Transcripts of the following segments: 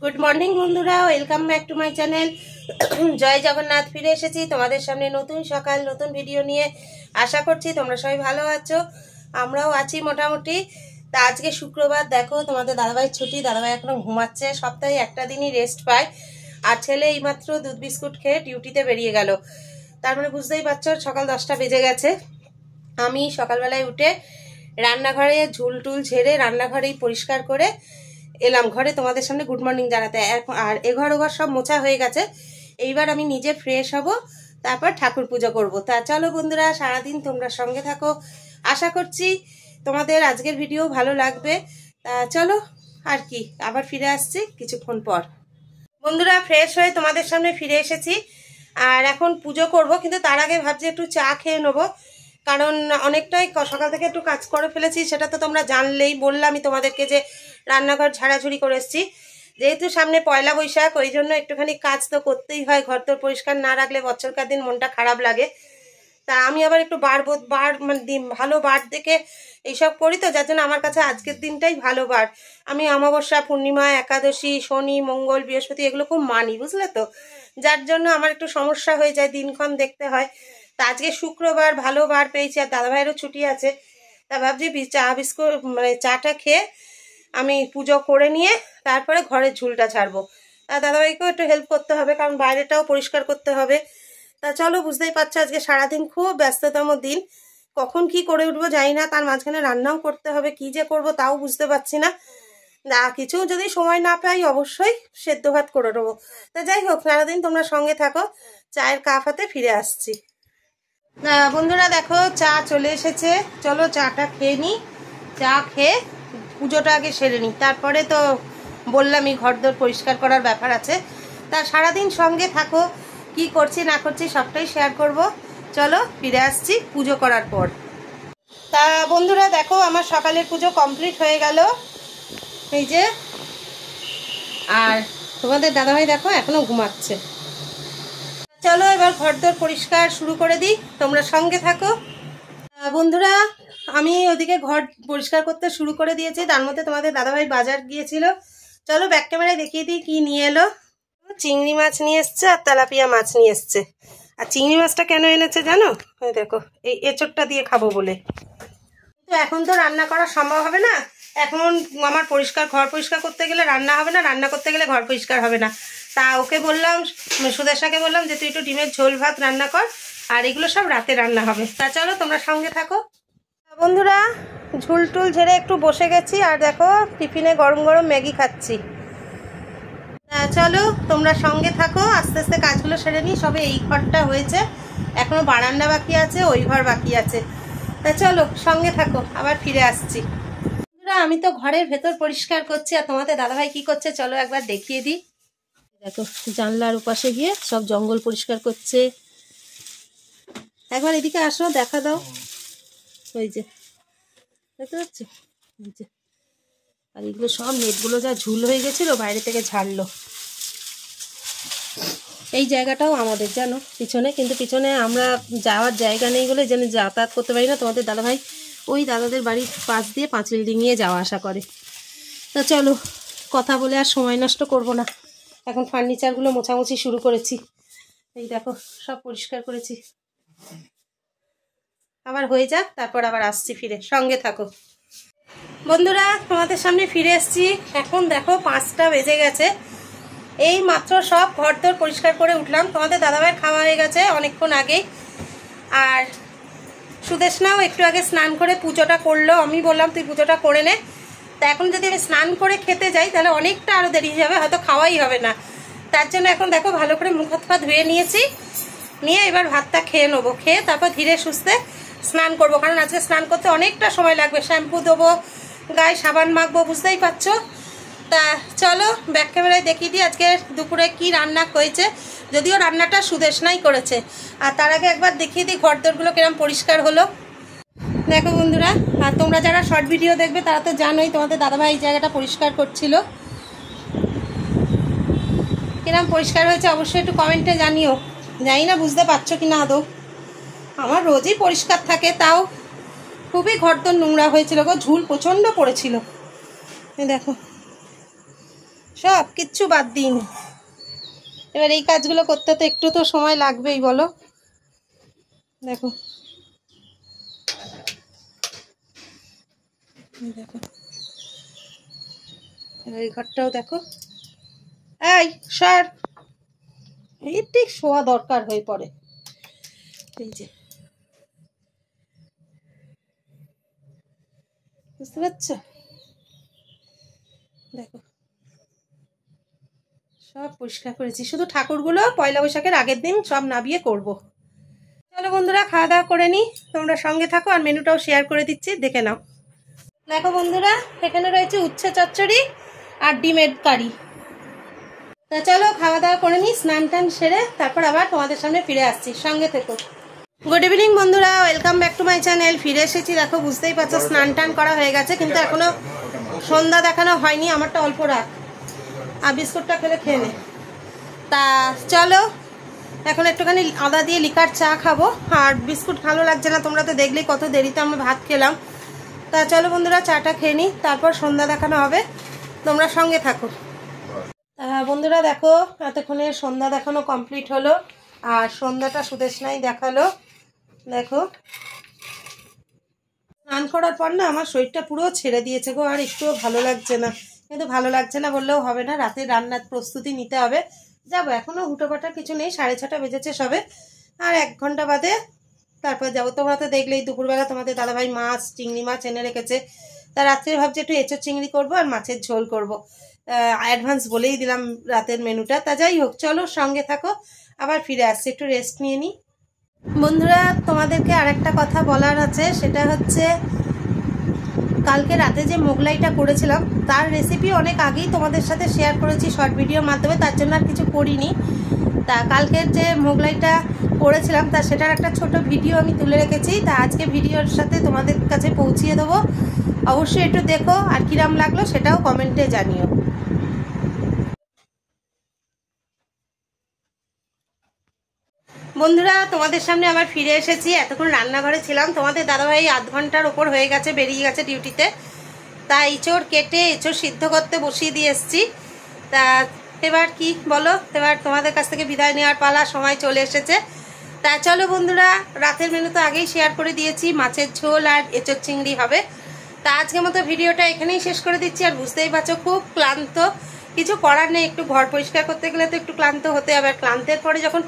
Good morning বন্ধুরা, welcome back to my channel. জয় জগন্নাথ। ফিরে এসেছি তোমাদের সামনে নতুন সকাল নতুন ভিডিও নিয়ে। আশা করছি তোমরা সবাই ভালো আছো, আমরাও আছি মোটামুটি। তা আজকে শুক্রবার, দেখো তোমাদের দাদাভাইয়ের ছুটি, দাদাভাই এখনো ঘুমাচ্ছে। সপ্তাহে একটা দিনই রেস্ট পায়। আর ছেলে এইমাত্র দুধ বিস্কুট খেয়ে ডিউটিতে বেরিয়ে গেল। তার মানে বুঝতেই পারছো সকাল 10টা বেজে গেছে। আমি সকালবেলায় উঠে রান্নাঘরে ঝুল টুল ঝেড়ে রান্নাঘরেই পরিষ্কার করে এলাম ঘরে তোমাদের সামনে গুড মর্নিং জানাতে। আর এঘর ওঘর সব মোছা হয়ে গেছে। এইবার আমি নিজে ফ্রেশ হব, তারপর ঠাকুর পুজো করব। তা চলো বন্ধুরা, সারাদিন তোমরা সঙ্গে থাকো। আশা করছি তোমাদের আজকের ভিডিও ভালো লাগবে। তা চলো, আর কি, আবার ফিরে আসছি কিছুক্ষণ পর। বন্ধুরা, ফ্রেশ হয়ে তোমাদের সামনে ফিরে এসেছি। আর এখন পুজো করব, কিন্তু তার আগে ভাবছি একটু চা খেয়ে নেবো। কারণ অনেকটাই সকাল থেকে একটু কাজ করে ফেলেছি, সেটা তো তোমরা জানলেই। বললামই তোমাদেরকে যে রান্নাঘর ঝাড়াঝুড়ি করেছি। যেহেতু সামনে পয়লা বৈশাখ, ওই জন্য একটুখানি কাজ তো করতেই হয়। ঘর তোর পরিষ্কার না রাখলে বছরকার দিন মনটা খারাপ লাগে। তা আমি আবার একটু মানে ভালো বার দেখে এইসব করি, তো যার জন্য আমার কাছে আজকের দিনটাই ভালো বার। আমি অমাবস্যা, পূর্ণিমা, একাদশী, শনি, মঙ্গল, বৃহস্পতি এগুলো খুব মানি, বুঝলে তো। যার জন্য আমার একটু সমস্যা হয়ে যায়, দিনক্ষণ দেখতে হয়। তা আজকে শুক্রবার, ভালো বার পেয়েছি, আর দাদাভাইয়েরও ছুটি আছে। তা ভাবছি চা বিস্কুট মানে চাটা খেয়ে আমি পুজো করে নিয়ে তারপরে ঘরের ঝুলটা ছাড়বো। তা দাদাভাইকেও একটু হেল্প করতে হবে, কারণ বাইরেটাও পরিষ্কার করতে হবে। তা চলো, বুঝতেই পারছো আজকে সারাদিন খুব ব্যস্ততম দিন। কখন কি করে উঠবো জানি না, তার মাঝখানে রান্নাও করতে হবে। কি যে করব তাও বুঝতে পারছি না। কিছু যদি সময় না পাই অবশ্যই সেদ্ধ ভাত করে নেবো। তা যাই হোক, সারাদিন তোমরা সঙ্গে থাকো। চায়ের কাপ হাতে ফিরে আসছি। বন্ধুরা দেখো, চা চলে এসেছে। চলো চাটা খেয়ে নিই। চা খেয়ে পুজোটা আগে সেরে নিই, তারপরে তো বললামই ঘরদোর পরিষ্কার করার ব্যাপার আছে। তা সারাদিন সঙ্গে থাকো, কি করছি না করছি সবটাই শেয়ার করব। চলো ফিরে আসছি পুজো করার পর। তা বন্ধুরা দেখো, আমার সকালের পুজো কমপ্লিট হয়ে গেল, এই যে। আর তোমাদের দাদাভাই দেখো এখনো ঘুমাচ্ছে। চলো এবার ঘরদোর পরিষ্কার শুরু করে দিই, তোমরা সঙ্গে থাকো। বন্ধুরা, আমি ওদিকে ঘর পরিষ্কার করতে শুরু করে দিয়েছি, তার মধ্যে তোমাদের দাদাভাই বাজার গিয়েছিল। চলো ব্যাক ক্যামেরায় দেখিয়ে দিই কি নিয়ে এলো। চিংড়ি মাছ নিয়ে এসছে আর তেলাপিয়া মাছ নিয়ে এসছে। আর চিংড়ি মাছটা কেন এনেছে জানো? দেখো, এই এঁচোড়টা দিয়ে খাবো বলে। কিন্তু এখন তো রান্না করা সম্ভব হবে না। এখন আমার ঘর পরিষ্কার করতে গেলে রান্না হবে না, রান্না করতে গেলে ঘর পরিষ্কার হবে না। তা ওকে বললাম, সুদেশাকে বললাম যে তুই একটু ডিমের ঝোল ভাত রান্না কর, আর এগুলো সব রাতে রান্না হবে। তা চলো তোমরা সঙ্গে থাকো। বন্ধুরা, ঝুল টুল ঝেড়ে একটু বসে গেছি, আর দেখো টিফিনে গরম গরম ম্যাগি খাচ্ছি। চলো তোমরা সঙ্গে থাকো, আস্তে আস্তে কাজগুলো সেরে নিই। সবে এই ঘরটা হয়েছে, এখনো বারান্দা বাকি আছে, ওই ঘর বাকি আছে। তা চলো সঙ্গে থাকো, আবার ফিরে আসছি। আমি তো ঘরের ভেতর পরিষ্কার করছি, আর তোমাদের দাদাভাই কি করছে চলো একবার দেখিয়ে দিই। দেখো, জানলার উপাশে গিয়ে সব জঙ্গল পরিষ্কার করছে। একবার এদিকে আসো, দেখা দাও। ওই যে দেখতে পাচ্ছি, ওই যে। আর এগুলো সব নেটগুলো যা ঝুল হয়ে গেছিল, বাইরে থেকে ঝাড়লো। এই জায়গাটাও আমাদের জানো, পিছনে। কিন্তু পিছনে আমরা যাওয়ার জায়গা নেই বলে যেন যাতায়াত করতে পারি না। তোমাদের দাদাভাই ওই দাদাদের বাড়ির পাশ দিয়ে পাঁচিল ডিঙিয়ে যাওয়া আসা করে। তা চলো, কথা বলে আর সময় নষ্ট করব না। এখন ফার্নিচারগুলো মোছামুছি শুরু করেছি। এই দেখো সব পরিষ্কার করেছি। আবার হয়ে যাক, তারপর আবার আসছি ফিরে, সঙ্গে থাকো। বন্ধুরা, তোমাদের সামনে ফিরে এসছি। এখন দেখো 5টা বেজে গেছে। এই মাত্র সব ঘরদোর পরিষ্কার করে উঠলাম। তোমাদের দাদাভাইয়ের খাওয়া হয়ে গেছে অনেকক্ষণ আগেই। আর সুদেশনাও একটু আগে স্নান করে পুজোটা করলো। আমি বললাম তুই পুজোটা করে নে। তা এখন যদি আমি স্নান করে খেতে যাই তাহলে অনেকটা আরও দেরি হয়ে যাবে, হয়তো খাওয়াই হবে না। তার জন্য এখন দেখো ভালো করে মুখ হাত পা ধুয়ে নিয়েছি, নিয়ে এবার ভাতটা খেয়ে নেবো। খেয়ে তারপর ধীরে সুস্থে স্নান করব, কারণ আজকে স্নান করতে অনেকটা সময় লাগবে। শ্যাম্পু দেবো, গায়ে সাবান মাখবো, বুঝতেই পারছো। তা চলো ব্যাক ক্যামেরায় দেখিয়ে দিই আজকে দুপুরে কি রান্না হয়েছে। যদিও রান্নাটা সুদেশনাই করেছে। আর তার আগে একবার দেখিয়ে দিই ঘরদোরগুলো কিরম পরিষ্কার হলো। দেখো বন্ধুরা, আর তোমরা যারা শর্ট ভিডিও দেখবে তারা তো জানোই তোমাদের দাদাভাই এই জায়গাটা পরিষ্কার করছিল। কিরম পরিষ্কার হয়েছে অবশ্যই একটু কমেন্টে জানিও। জানি না বুঝতে পারছো কি না আদৌ। আমার রোজই পরিষ্কার থাকে, তাও খুবই ঘরদোর নোংরা হয়েছিল গো। ঝুল প্রচণ্ড পড়েছিল। দেখো সব কিচ্ছু বাদ দিইনি। এবার এই কাজগুলো করতে তো একটু তো সময় লাগবেই বলো। দেখো দেখো, এই ঘরটাও দেখো। এই সর, এই ঠিক শোয়া দরকার হয়ে পড়ে। এই যে বুঝতে পারছো, দেখো সব পরিষ্কার করেছি, শুধু ঠাকুরগুলো পয়লা বৈশাখের আগের দিন সব নাবিয়ে করব। চলো বন্ধুরা খাওয়া দাওয়া করে নিই, তোমরা সঙ্গে থাকো, আর মেনুটাও শেয়ার করে দিচ্ছি, দেখে নাও। দেখো বন্ধুরা, এখানে রয়েছে উচ্ছে চচ্চড়ি আর ডিমের কারি। তা চলো খাওয়া দাওয়া করে নিই, স্নান টান সেরে তারপর আবার তোমাদের সামনে ফিরে আসছি, সঙ্গে থেকো। গুড ইভিনিং বন্ধুরা, welcome back to my channel. ফিরে এসেছি, দেখো বুঝতেই পারছো স্নান টান করা হয়ে গেছে, কিন্তু এখনো সন্ধ্যা দেখানো হয়নি। আমারটা অল্প রাখ, আর বিস্কুটটা খেয়ে নে। তা চলো এখন একটুখানি আদা দিয়ে লিকার চা খাবো, আর বিস্কুট ভালো লাগছে না, তোমরা তো দেখলেই কত দেরিতে আমরা ভাত খেলাম। তা চলো বন্ধুরা চাটা খেয়ে নিই, তারপর সন্ধ্যা দেখানো হবে, তোমরা সঙ্গে থাকো। বন্ধুরা দেখো, এতক্ষণে সন্ধ্যা দেখানো কমপ্লিট হলো, আর সন্ধ্যাটা সুদেশনাই দেখালো। দেখো স্নান করার পর না আমার শরীরটা পুরো ছেড়ে দিয়েছে গো, আর একটুও ভালো লাগছে না। কিন্তু ভালো লাগছে না বললেও হবে না, রাতে রান্নার প্রস্তুতি নিতে হবে। যাবো, এখনো হুটোপাটা কিছু নেই, 6:30 বেজেছে সবে, আর 1 ঘন্টা বাদে তারপর যাবো। তোমরা তো দেখলেই দুপুরবেলা তোমাদের দাদাভাই মাছ, চিংড়ি মাছ এনে রেখেছে। তা রাত্রে ভাবছি একটু এঁচোড় চিংড়ি করবো আর মাছের ঝোল করবো। অ্যাডভান্স বলেই দিলাম রাতের মেনুটা। তা যাই হোক, চলো সঙ্গে থাকো, আবার ফিরে আসছি, একটু রেস্ট নিয়ে নিই। বন্ধুরা তোমাদেরকে আরেকটা কথা বলার আছে, সেটা হচ্ছে কালকে রাতে যে মোগলাইটা করেছিলাম তার রেসিপি অনেক আগেই তোমাদের সাথে শেয়ার করেছি শর্ট ভিডিওর মাধ্যমে, তার জন্য আর কিছু করিনি। তা কালকের যে মোগলাইটা করেছিলাম তা সেটার একটা ছোট ভিডিও আমি তুলে রেখেছি, তা আজকে ভিডিওর সাথে তোমাদের কাছে পৌঁছিয়ে দেবো। অবশ্যই একটু দেখো, আর কিরাম লাগলো সেটাও কমেন্টে জানিও। বন্ধুরা তোমাদের সামনে আবার ফিরে এসেছি। এতক্ষণ রান্নাঘরে ছিলাম, তোমাদের দাদাভাই 1/2 ঘন্টার ওপর হয়ে গেছে বেরিয়ে গেছে ডিউটিতে। তা এঁচোড় কেটে এঁচোড় সিদ্ধ করতে বসিয়ে দিয়ে এসছি। তা এবার কি বলো, এবার তোমাদের কাছ থেকে বিদায় নেওয়ার পালা, সময় চলে এসেছে। তা চলো বন্ধুরা, রাতের মেনু তো আগেই শেয়ার করে দিয়েছি, মাছের ঝোল আর এঁচোড় চিংড়ি হবে। তা আজকের মতো ভিডিওটা এখানেই শেষ করে দিচ্ছি। আর বুঝতেই পারছো খুব ক্লান্ত, কিছু করার নেই, একটু ঘর পরিষ্কার করতে গেলে তো একটু ক্লান্ত হতে হবে। আর ক্লান্তের পরে যখন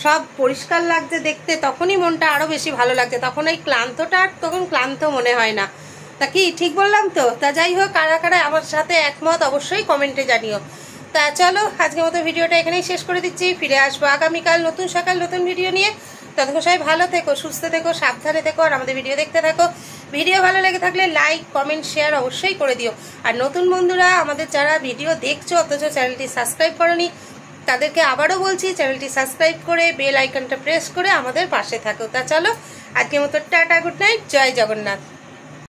সব পরিষ্কার লাগছে দেখতে, তখনই মনটা আরো বেশি ভালো লাগছে, তখন এই ক্লান্তটা আর তখন ক্লান্ত মনে হয় না। তা কি ঠিক বললাম তো? তা যাই হোক, কারা কারা আমার সাথে একমত অবশ্যই কমেন্টে জানিও। তা চলো আজকের মতো ভিডিওটা এখানেই শেষ করে দিচ্ছি, ফিরে আসবো আগামীকাল নতুন সকাল নতুন ভিডিও নিয়ে। ততক্ষণ সবাই ভালো থেকো, সুস্থ থেকো, সাবধানে থেকো, আর আমাদের ভিডিও দেখতে থাকো। ভিডিও ভালো লেগে থাকলে লাইক কমেন্ট শেয়ার অবশ্যই করে দিও। আর নতুন বন্ধুরা আমাদের যারা ভিডিও দেখছো অথচ চ্যানেলটি সাবস্ক্রাইব করোনি, তাদেরকে আবারও বলছি চ্যানেলটি সাবস্ক্রাইব করে বেল আইকনটা প্রেস করে আমাদের পাশে থাকো। তা চলো আজকের মতো টাটা, গুড নাইট, জয় জগন্নাথ।